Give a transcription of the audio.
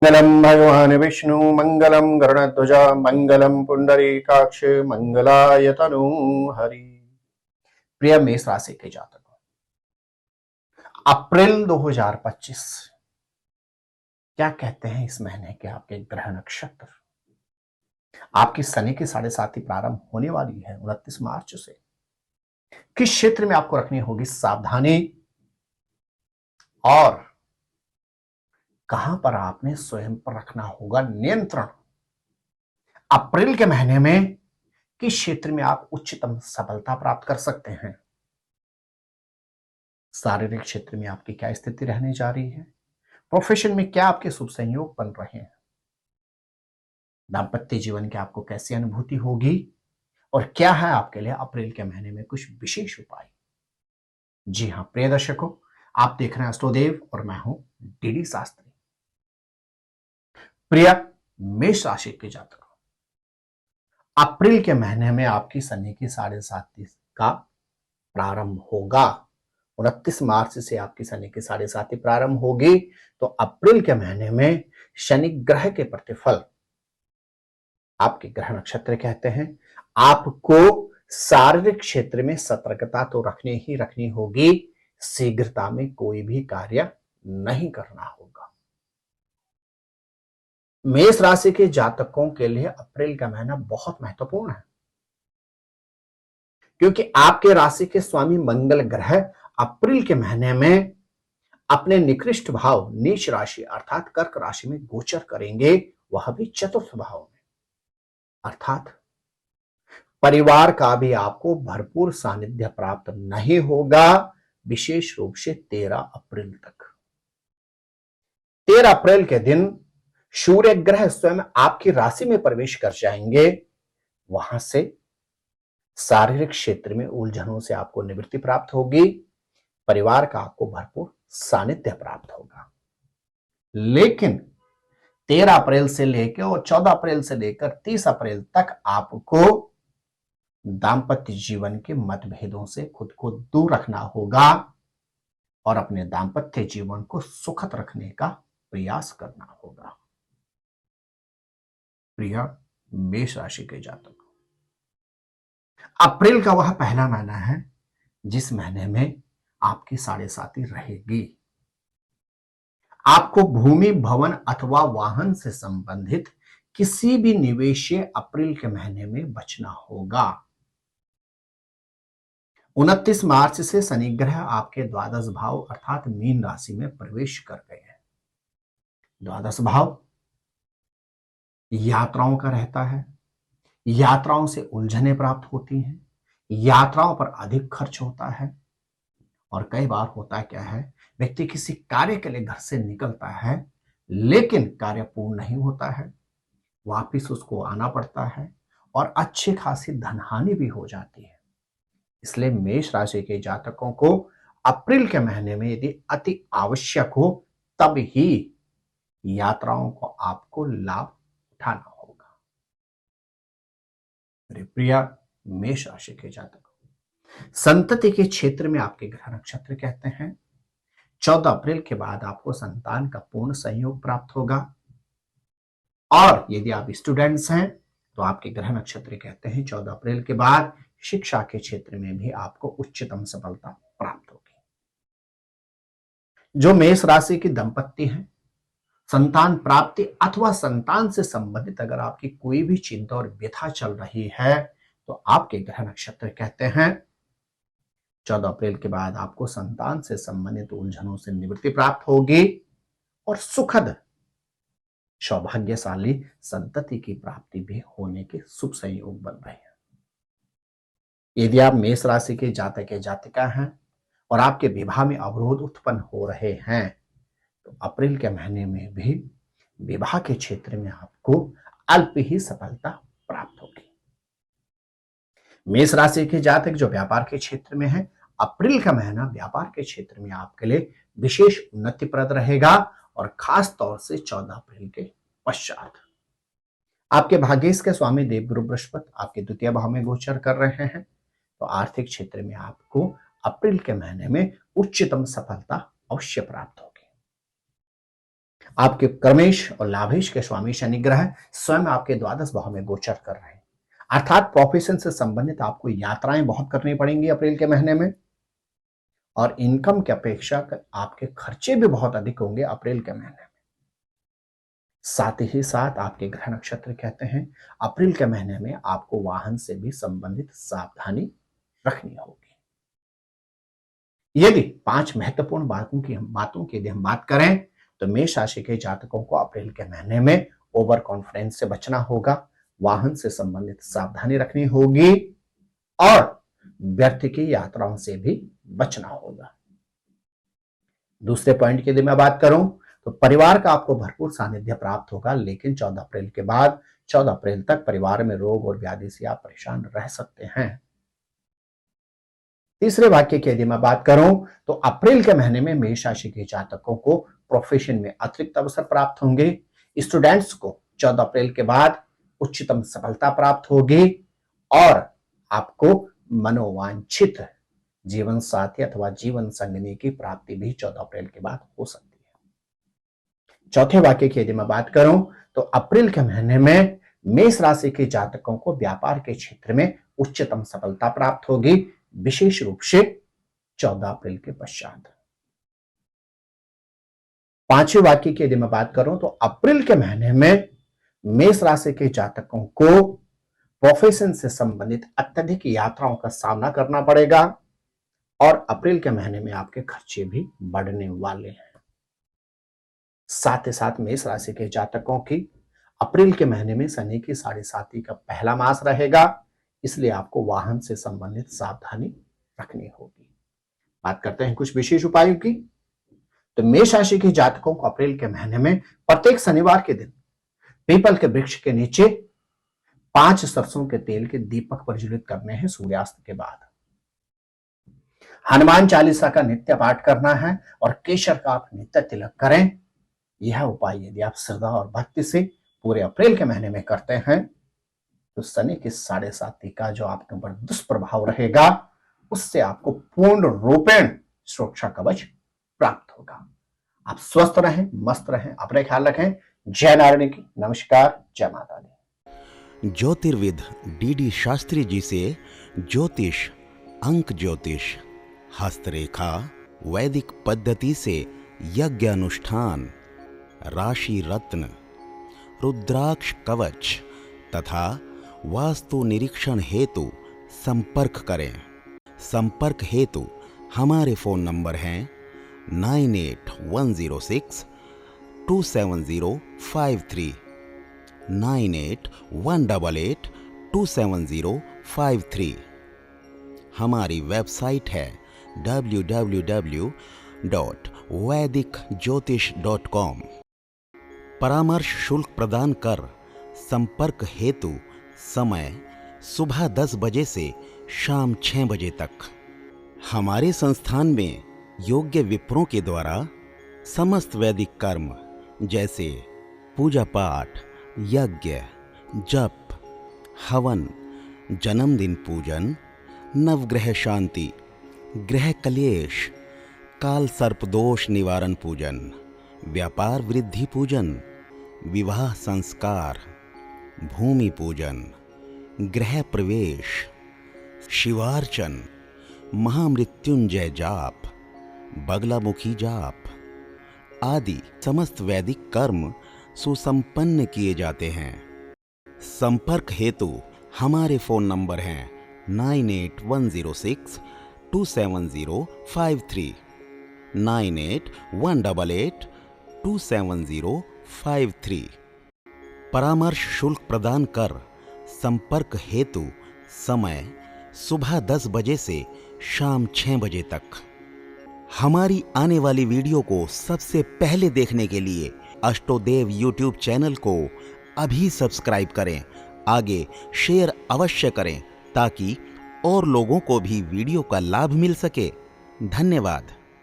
मंगलम भगवान विष्णु मंगलम गरुड़ध्वज मंगलम पुंडरीकाक्ष मंगलाय तनु हरि। प्रिय मेष राशि के जातकों, अप्रैल 2025 क्या कहते हैं इस महीने के आपके ग्रह नक्षत्र। आपकी शनि की 7.5 प्रारंभ होने वाली है 29 मार्च से। किस क्षेत्र में आपको रखनी होगी सावधानी और कहां पर आपने स्वयं पर रखना होगा नियंत्रण। अप्रैल के महीने में किस क्षेत्र में आप उच्चतम सफलता प्राप्त कर सकते हैं। शारीरिक क्षेत्र में आपकी क्या स्थिति रहने जा रही है। प्रोफेशन में क्या आपके शुभ संयोग बन रहे हैं। दाम्पत्य जीवन की आपको कैसी अनुभूति होगी और क्या है आपके लिए अप्रैल के महीने में कुछ विशेष उपाय। जी हां प्रिय दर्शकों, आप देख रहे हैं अष्टोदेव और मैं हूं डीडी शास्त्री। प्रिय मेष राशि के जातकों, अप्रैल के महीने में आपकी शनि की 7.5 का प्रारंभ होगा। 29 मार्च से आपकी शनि की 7.5 प्रारंभ होगी। तो अप्रैल के महीने में शनि ग्रह के प्रतिफल आपके ग्रह नक्षत्र कहते हैं। आपको शारीरिक क्षेत्र में सतर्कता तो रखनी ही रखनी होगी। शीघ्रता में कोई भी कार्य नहीं करना होगा। मेष राशि के जातकों के लिए अप्रैल का महीना बहुत महत्वपूर्ण है, क्योंकि आपके राशि के स्वामी मंगल ग्रह अप्रैल के महीने में अपने निकृष्ट भाव नीच राशि अर्थात कर्क राशि में गोचर करेंगे, वह भी चतुर्थ भाव में। अर्थात परिवार का भी आपको भरपूर सानिध्य प्राप्त नहीं होगा, विशेष रूप से 13 अप्रैल तक। 13 अप्रैल के दिन सूर्य ग्रह स्वयं आपकी राशि में प्रवेश कर जाएंगे। वहां से शारीरिक क्षेत्र में उलझनों से आपको निवृत्ति प्राप्त होगी, परिवार का आपको भरपूर सानिध्य प्राप्त होगा। लेकिन 13 अप्रैल से लेकर और 14 अप्रैल से लेकर 30 अप्रैल तक आपको दाम्पत्य जीवन के मतभेदों से खुद को दूर रखना होगा और अपने दाम्पत्य जीवन को सुखद रखने का प्रयास करना होगा। प्रिय मेष राशि के जातक, अप्रैल का वह पहला महीना है जिस महीने में आपकी 7.5 रहेगी। आपको भूमि भवन अथवा वाहन से संबंधित किसी भी निवेश से अप्रैल के महीने में बचना होगा। 29 मार्च से शनि ग्रह आपके द्वादश भाव अर्थात मीन राशि में प्रवेश कर गए हैं। द्वादश भाव यात्राओं का रहता है। यात्राओं से उलझनें प्राप्त होती हैं, यात्राओं पर अधिक खर्च होता है और कई बार होता क्या है, व्यक्ति किसी कार्य के लिए घर से निकलता है लेकिन कार्य पूर्ण नहीं होता है, वापिस उसको आना पड़ता है और अच्छी खासी धनहानि भी हो जाती है। इसलिए मेष राशि के जातकों को अप्रैल के महीने में यदि अति आवश्यक हो तब ही यात्राओं को आपको लाभ उठाना होगा। मेरे प्रिय मेष राशि के जातकों, संतति के क्षेत्र में आपके ग्रह नक्षत्र कहते हैं 14 अप्रैल के बाद आपको संतान का पूर्ण सहयोग प्राप्त होगा और यदि आप स्टूडेंट्स हैं तो आपके ग्रह नक्षत्र कहते हैं 14 अप्रैल के बाद शिक्षा के क्षेत्र में भी आपको उच्चतम सफलता प्राप्त होगी। जो मेष राशि की दंपत्ति है, संतान प्राप्ति अथवा संतान से संबंधित अगर आपकी कोई भी चिंता और व्यथा चल रही है तो आपके ग्रह नक्षत्र कहते हैं 14 अप्रैल के बाद आपको संतान से संबंधित उलझनों से निवृत्ति प्राप्त होगी और सुखद सौभाग्यशाली संतति की प्राप्ति भी होने के शुभ संयोग बन रहे हैं। यदि आप मेष राशि के जातक या जातिका हैं और आपके विवाह में अवरोध उत्पन्न हो रहे हैं तो अप्रैल के महीने में भी विवाह के क्षेत्र में आपको अल्प ही सफलता प्राप्त होगी। मेष राशि के जातक जो व्यापार के क्षेत्र में है, अप्रैल का महीना व्यापार के क्षेत्र में आपके लिए विशेष उन्नतिप्रद रहेगा और खास तौर से 14 अप्रैल के पश्चात आपके भाग्येश के स्वामी देवगुरु बृहस्पति आपके द्वितीय भाव में गोचर कर रहे हैं तो आर्थिक क्षेत्र में आपको अप्रैल के महीने में उच्चतम सफलता अवश्य प्राप्त होगी। आपके कर्मेश और लाभेश के स्वामी शनि ग्रह स्वयं आपके द्वादश भाव में गोचर कर रहे हैं, अर्थात प्रोफेशन से संबंधित आपको यात्राएं बहुत करनी पड़ेंगी अप्रैल के महीने में, और इनकम की अपेक्षा आपके खर्चे भी बहुत अधिक होंगे अप्रैल के महीने में। साथ ही साथ आपके ग्रह नक्षत्र कहते हैं अप्रैल के महीने में आपको वाहन से भी संबंधित सावधानी रखनी होगी। यदि 5 महत्वपूर्ण बातों की यदि हम बात करें तो मेष राशि के जातकों को अप्रैल के महीने में ओवर कॉन्फिडेंस से बचना होगा, वाहन से संबंधित सावधानी रखनी होगी और व्यर्थ की यात्राओं से भी बचना होगा। दूसरे पॉइंट की यदि मैं बात करूं तो परिवार का आपको भरपूर सानिध्य प्राप्त होगा, लेकिन 14 अप्रैल के बाद 14 अप्रैल तक परिवार में रोग और व्याधि से आप परेशान रह सकते हैं। तीसरे वाक्य की यदि मैं बात करूं तो अप्रैल के महीने में मेष राशि के जातकों को प्रोफेशन में अतिरिक्त अवसर प्राप्त होंगे। स्टूडेंट्स को 14 अप्रैल के बाद उच्चतम सफलता प्राप्त होगी और आपको मनोवांछित जीवन साथी अथवा जीवन संगिनी की प्राप्ति भी 14 अप्रैल के बाद हो सकती है। चौथे वाक्य की यदि मैं बात करूं तो अप्रैल के महीने में मेष राशि के जातकों को व्यापार के क्षेत्र में उच्चतम सफलता प्राप्त होगी, विशेष रूप से 14 अप्रैल के पश्चात। पांचवें वाक्य की यदि मैं बात करूं तो अप्रैल के महीने में मेष राशि के जातकों को प्रोफेशन से संबंधित अत्यधिक यात्राओं का सामना करना पड़ेगा और अप्रैल के महीने में आपके खर्चे भी बढ़ने वाले हैं। साथ ही साथ मेष राशि के जातकों की अप्रैल के महीने में शनि की 7.5 का पहला मास रहेगा, इसलिए आपको वाहन से संबंधित सावधानी रखनी होगी। बात करते हैं कुछ विशेष उपायों की। तो मेष राशि के जातकों को अप्रैल के महीने में प्रत्येक शनिवार के दिन पीपल के वृक्ष के नीचे 5 सरसों के तेल के दीपक प्रज्वलित करने हैं सूर्यास्त के बाद। हनुमान चालीसा का नित्य पाठ करना है और केशर का आप नित्य तिलक करें। यह उपाय यदि आप श्रद्धा और भक्ति से पूरे अप्रैल के महीने में करते हैं तो शनि की 7.5 का जो आपके ऊपर दुष्प्रभाव रहेगा उससे आपको पूर्ण रूपेण सुरक्षा कवच प्राप्त होगा। आप स्वस्थ रहें, मस्त रहें, अपने ख्याल रखें। जय नारायण की नमस्कार, जय माता दी। ज्योतिर्विद डीडी शास्त्री जी से ज्योतिष, अंक ज्योतिष, हस्तरेखा, वैदिक पद्धति से यज्ञ अनुष्ठान, राशि रत्न, रुद्राक्ष कवच तथा वास्तु निरीक्षण हेतु संपर्क करें। संपर्क हेतु हमारे फोन नंबर हैं 9811062705 9818827053। हमारी वेबसाइट है www.vedicjyotish.com। परामर्श शुल्क प्रदान कर संपर्क हेतु समय सुबह 10 बजे से शाम 6 बजे तक। हमारे संस्थान में योग्य विप्रों के द्वारा समस्त वैदिक कर्म जैसे पूजा पाठ, यज्ञ, जप, हवन, जन्मदिन पूजन, नवग्रह शांति, गृह कलेश, काल सर्प दोष निवारण पूजन, व्यापार वृद्धि पूजन, विवाह संस्कार, भूमि पूजन, गृह प्रवेश, शिवार्चन, महामृत्युंजय जाप, बगलामुखी जाप आदि समस्त वैदिक कर्म सुसंपन्न किए जाते हैं। संपर्क हेतु हमारे फोन नंबर हैं 9810627053, 9818827053। परामर्श शुल्क प्रदान कर संपर्क हेतु समय सुबह 10 बजे से शाम 6 बजे तक। हमारी आने वाली वीडियो को सबसे पहले देखने के लिए अष्टोदेव यूट्यूब चैनल को अभी सब्सक्राइब करें। आगे शेयर अवश्य करें ताकि और लोगों को भी वीडियो का लाभ मिल सके। धन्यवाद।